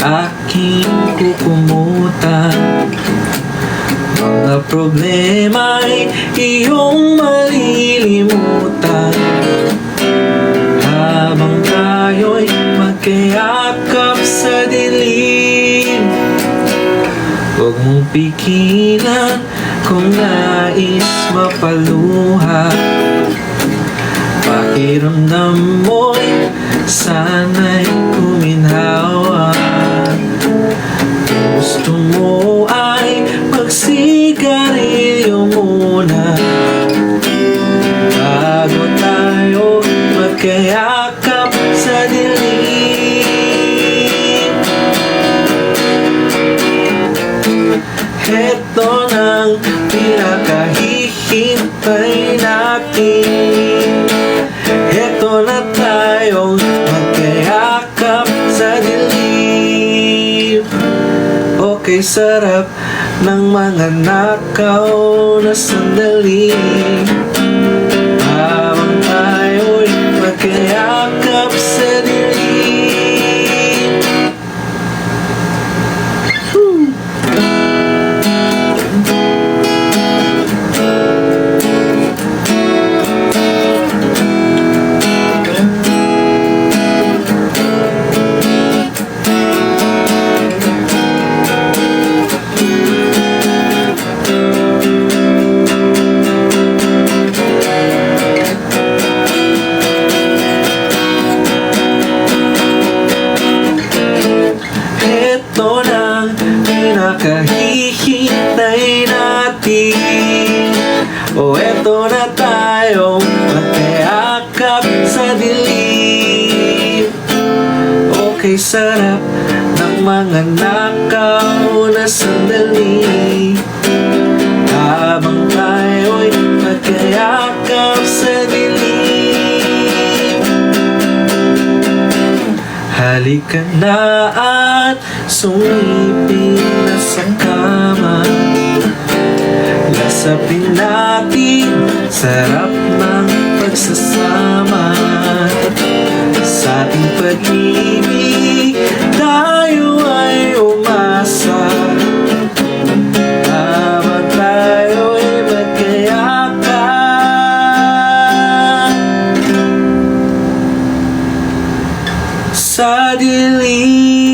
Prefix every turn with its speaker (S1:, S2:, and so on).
S1: aking kukumutan. Mga problema'y iyong malilimutan habang tayo'y magkayakap sa dilim. Huwag mong pigilan kung nais mapaluha. Pakiramdam mo'y sana'y kuminhawa. Kung gusto mo ay magsigarilyo muna bago tayo magkayakap sa dilim. Heto nang pinakahihintay natin. Heto na tayong magkayakap sa dilim. Okay, sarap ng mga nakaw na sandali habang tayo'y magkayakap sa dilim. Ito nang pinakahihintay natin. O eto na tayong magkayakap sa dilim. Okay, sarap ng mga nakaw na sandali habang tayo'y magkayakap sa dilim. Halika na at sumipin na sa kama. Lasapin natin sarap ng pagsasama. Sa ating pag-ibig tayo ay umasa habang tayo'y magkayakap sa dilim.